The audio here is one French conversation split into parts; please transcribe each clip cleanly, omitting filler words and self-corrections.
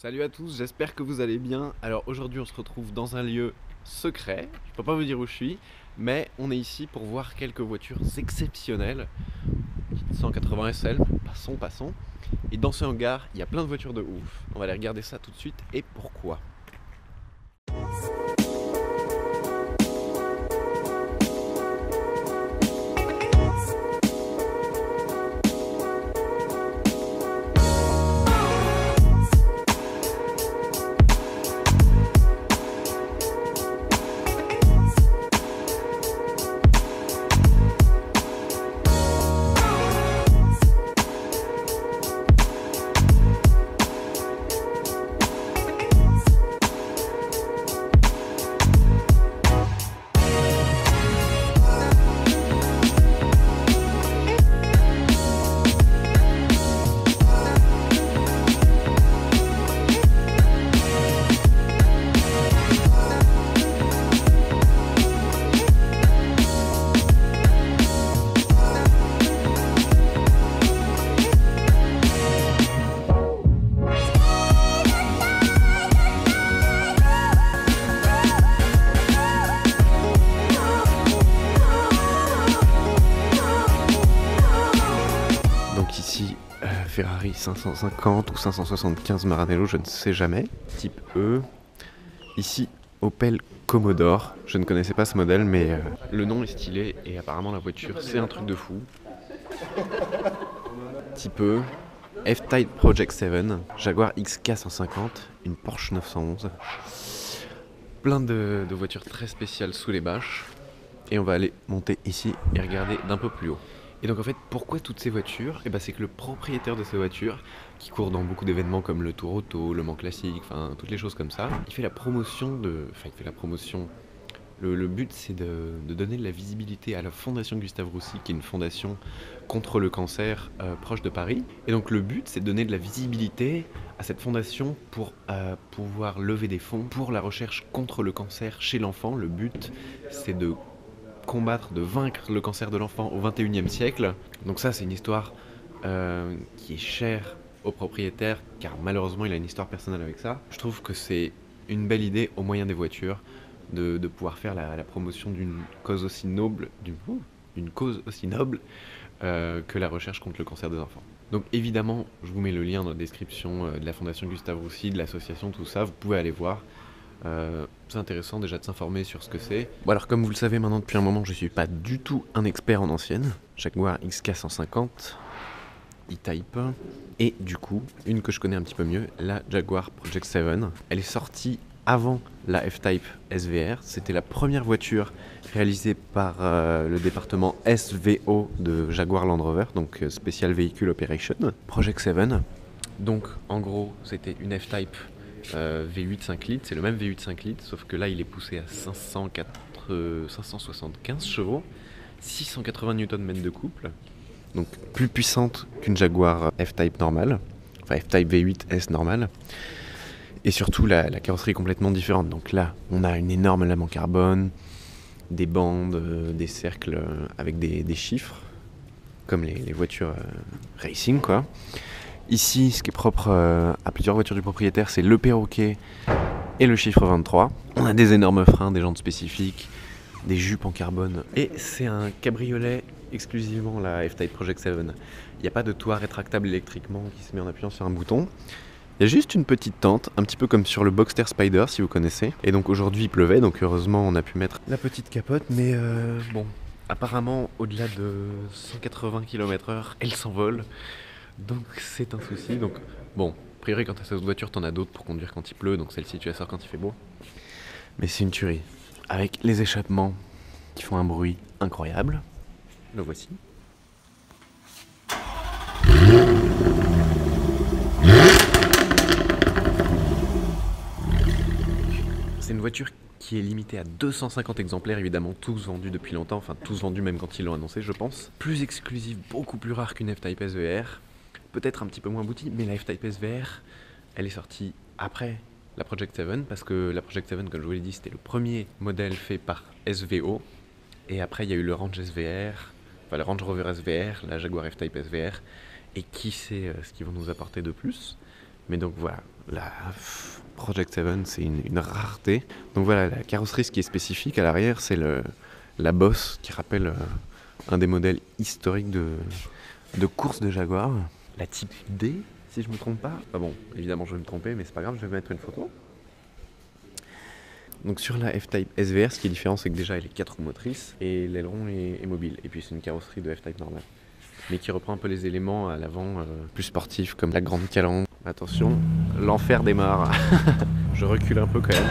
Salut à tous, j'espère que vous allez bien. Alors aujourd'hui on se retrouve dans un lieu secret, je peux pas vous dire où je suis, mais on est ici pour voir quelques voitures exceptionnelles. 180 SL, passons. Et dans ce hangar, il y a plein de voitures de ouf. On va aller regarder ça tout de suite et pourquoi. Donc ici, Ferrari 550 ou 575 Maranello, je ne sais jamais, type E. Ici, Opel Commodore, je ne connaissais pas ce modèle, mais le nom est stylé et apparemment la voiture c'est un truc de fou. Type E, F-Type Project 7, Jaguar XK 150, une Porsche 911. Plein de voitures très spéciales sous les bâches. Et on va aller monter ici et regarder d'un peu plus haut. Et donc en fait, pourquoi toutes ces voitures? C'est que le propriétaire de ces voitures, qui court dans beaucoup d'événements comme le Tour Auto, le Mans Classique, enfin toutes les choses comme ça, il fait la promotion de... Enfin il fait la promotion... Le but c'est de donner de la visibilité à la fondation Gustave Roussy, qui est une fondation contre le cancer proche de Paris. Et donc le but c'est de donner de la visibilité à cette fondation pour pouvoir lever des fonds pour la recherche contre le cancer chez l'enfant. Le but c'est de combattre, de vaincre le cancer de l'enfant au 21e siècle. Donc ça c'est une histoire qui est chère au propriétaire, car malheureusement il a une histoire personnelle avec ça. Je trouve que c'est une belle idée au moyen des voitures de pouvoir faire la promotion d'une cause aussi noble, d'une cause aussi noble que la recherche contre le cancer des enfants. Donc évidemment, je vous mets le lien dans la description de la Fondation Gustave Roussy, de l'association, tout ça, vous pouvez aller voir. C'est intéressant déjà de s'informer sur ce que c'est. Bon alors comme vous le savez maintenant depuis un moment, je suis pas du tout un expert en ancienne. Jaguar XK 150, E-Type. Et du coup, une que je connais un petit peu mieux, la Jaguar Project 7. Elle est sortie avant la F-Type SVR. C'était la première voiture réalisée par le département SVO de Jaguar Land Rover, donc Special Vehicle Operation. Project 7. Donc en gros, c'était une F-Type V8 5 litres, c'est le même V8 5 litres, sauf que là il est poussé à 575 chevaux, 680 Nm de couple, donc plus puissante qu'une Jaguar F-Type normale, enfin F-Type V8 S normale, et surtout la carrosserie est complètement différente. Donc là on a une énorme lame en carbone, des bandes, des cercles avec des chiffres, comme les voitures racing quoi. Ici, ce qui est propre à plusieurs voitures du propriétaire, c'est le perroquet et le chiffre 23. On a des énormes freins, des jantes spécifiques, des jupes en carbone. Et c'est un cabriolet exclusivement la F-Type Project 7. Il n'y a pas de toit rétractable électriquement qui se met en appuyant sur un bouton. Il y a juste une petite tente, un petit peu comme sur le Boxster Spider si vous connaissez. Et donc aujourd'hui il pleuvait, donc heureusement on a pu mettre la petite capote. Mais bon, apparemment au-delà de 180 km/h, elle s'envole. Donc c'est un souci. Donc bon, a priori quand t'as cette voiture t'en as d'autres pour conduire quand il pleut, donc celle-ci tu la sors quand il fait beau. Mais c'est une tuerie. Avec les échappements qui font un bruit incroyable. Le voici. C'est une voiture qui est limitée à 250 exemplaires, évidemment tous vendus depuis longtemps, enfin tous vendus même quand ils l'ont annoncé je pense. Plus exclusive, beaucoup plus rare qu'une F-Type SVR. Peut-être un petit peu moins aboutie, mais la F-Type SVR, elle est sortie après la Project 7, parce que la Project 7, comme je vous l'ai dit, c'était le premier modèle fait par SVO, et après il y a eu le Range SVR, enfin le Range Rover SVR, la Jaguar F-Type SVR, et qui sait ce qu'ils vont nous apporter de plus. Mais donc voilà, la Project 7 c'est une rareté. Donc voilà, la carrosserie, ce qui est spécifique à l'arrière, c'est la bosse qui rappelle un des modèles historiques de course de Jaguar. La type D, si je me trompe pas. Ah bon, évidemment je vais me tromper, mais c'est pas grave, je vais mettre une photo. Donc sur la F-Type SVR, ce qui est différent, c'est que déjà elle est 4 roues motrices et l'aileron est mobile. Et puis c'est une carrosserie de F-Type normale, mais qui reprend un peu les éléments à l'avant plus sportifs, comme la grande calandre. Attention, l'enfer démarre. Je recule un peu quand même.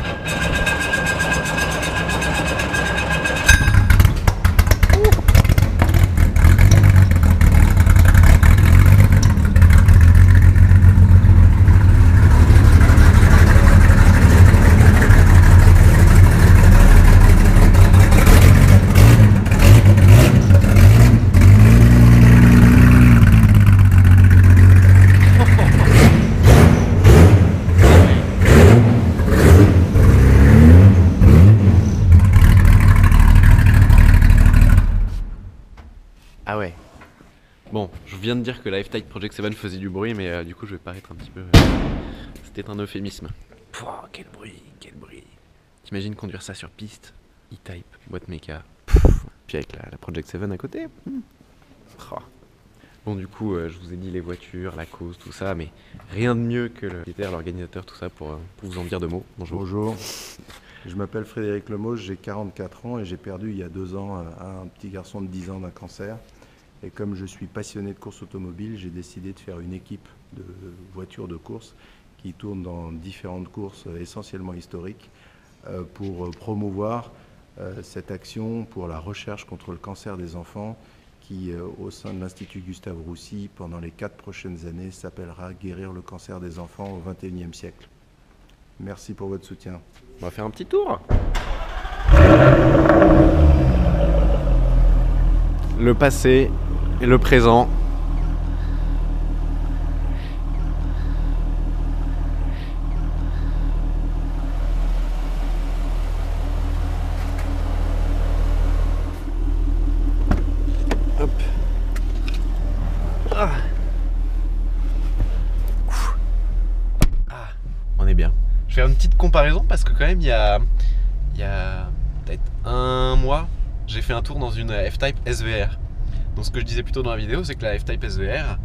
Ah ouais. Bon, je viens de dire que la F-Type Project 7 faisait du bruit, mais du coup je vais paraître un petit peu... C'était un euphémisme. Pouah, quel bruit, quel bruit. T'imagines conduire ça sur piste, E-Type, boîte méca, puis avec la Project 7 à côté. Oh. Bon du coup, je vous ai dit les voitures, la cause, tout ça, mais rien de mieux que l'organisateur, tout ça, pour vous en dire deux mots. Bonjour. Bonjour. Je m'appelle Frédéric Lemos, j'ai 44 ans et j'ai perdu il y a 2 ans un petit garçon de 10 ans d'un cancer. Et comme je suis passionné de course automobile, j'ai décidé de faire une équipe de voitures de course qui tournent dans différentes courses essentiellement historiques pour promouvoir cette action pour la recherche contre le cancer des enfants qui, au sein de l'Institut Gustave Roussy, pendant les 4 prochaines années, s'appellera « Guérir le cancer des enfants au XXIe siècle ». Merci pour votre soutien. On va faire un petit tour. Le passé et le présent. Hop. Ah. On est bien. Je vais faire une petite comparaison parce que quand même il y a peut-être un mois, j'ai fait un tour dans une F-Type SVR. Donc ce que je disais plutôt dans la vidéo, c'est que la F-Type SVR,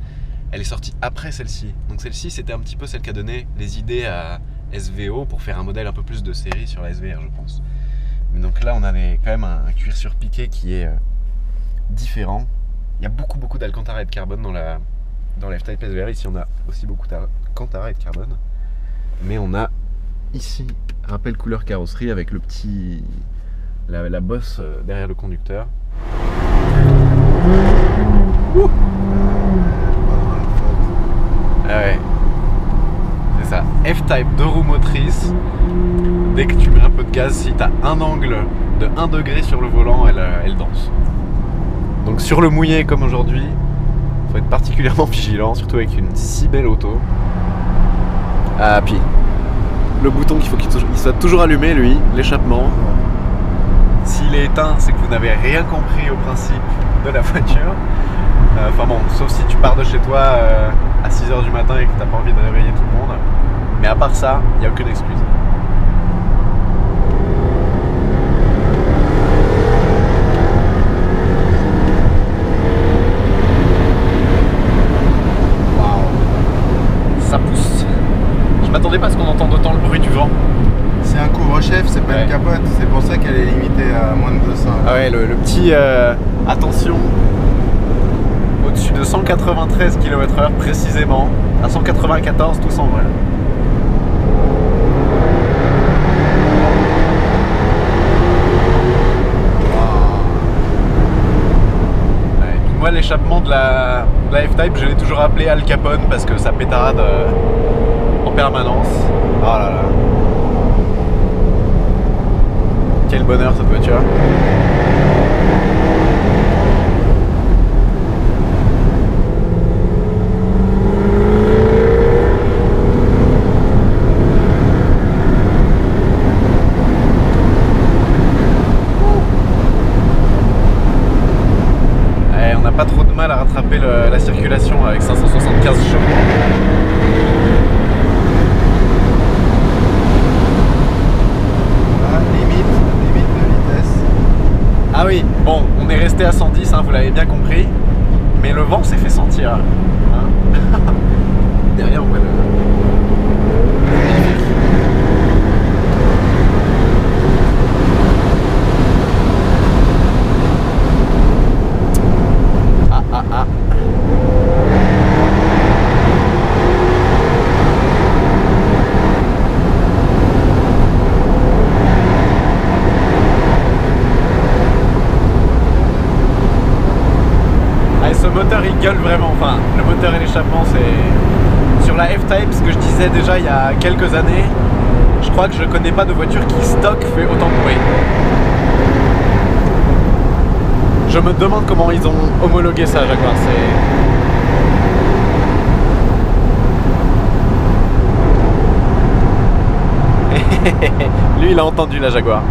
elle est sortie après celle-ci. Donc celle-ci, c'était un petit peu celle qui a donné les idées à SVO pour faire un modèle un peu plus de série sur la SVR, je pense. Mais donc là, on a quand même un cuir surpiqué qui est différent. Il y a beaucoup d'alcantara et de carbone dans la F-Type SVR. Ici, on a aussi beaucoup d'alcantara et de carbone. Mais on a ici rappel couleur carrosserie avec le petit la bosse derrière le conducteur. Ouh. Ah ouais, c'est ça. F-Type 2 roues motrices. Dès que tu mets un peu de gaz, si tu as un angle de 1 degré sur le volant, elle danse. Donc sur le mouillé comme aujourd'hui, il faut être particulièrement vigilant, surtout avec une si belle auto. Ah puis le bouton qu'il faut qu'il soit toujours allumé, lui, l'échappement. S'il est éteint, c'est que vous n'avez rien compris au principe de la voiture. Enfin bon, sauf si tu pars de chez toi à 6 h du matin et que tu n'as pas envie de réveiller tout le monde. Mais à part ça, il n'y a aucune excuse. Waouh, ça pousse. Je m'attendais pas à ce qu'on entende autant le bruit du vent. C'est un couvre-chef, c'est pas une capote, c'est pour ça qu'elle est limitée à moins de 200. Ah ouais, le petit attention, au-dessus de 193 km/h précisément, à 194 tout s'envole. Ouais, moi l'échappement de la F-Type, je l'ai toujours appelé Al Capone parce que ça pétarade en permanence. Oh là là. Quel bonheur cette voiture. On n'a pas trop de mal à rattraper la circulation avec 575 chevaux. rester à 110, hein, vous l'avez bien compris. Mais le vent s'est fait sentir. Hein. Derrière, on voit le... Ce moteur il gueule vraiment, enfin le moteur et l'échappement c'est... Sur la F-Type, ce que je disais déjà il y a quelques années, je crois que je connais pas de voiture qui stock fait autant de bruit. Je me demande comment ils ont homologué ça Jaguar, c'est... Lui il a entendu la Jaguar.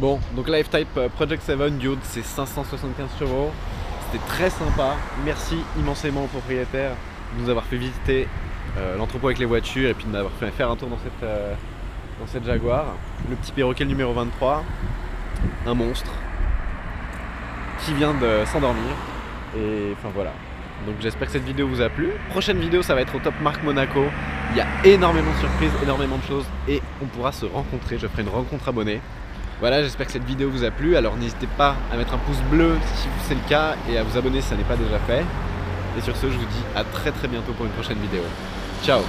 Bon, donc la F-Type Project 7 Dude, c'est 575 chevaux. C'était très sympa. Merci immensément au propriétaire de nous avoir fait visiter l'entrepôt avec les voitures et puis de m'avoir fait faire un tour dans cette Jaguar. Le petit perroquet numéro 23, un monstre qui vient de s'endormir. Et enfin voilà. Donc j'espère que cette vidéo vous a plu. Prochaine vidéo, ça va être au Top Marque Monaco. Il y a énormément de surprises, énormément de choses et on pourra se rencontrer. Je ferai une rencontre abonnée. Voilà, j'espère que cette vidéo vous a plu, alors n'hésitez pas à mettre un pouce bleu si c'est le cas et à vous abonner si ça n'est pas déjà fait. Et sur ce, je vous dis à très bientôt pour une prochaine vidéo. Ciao!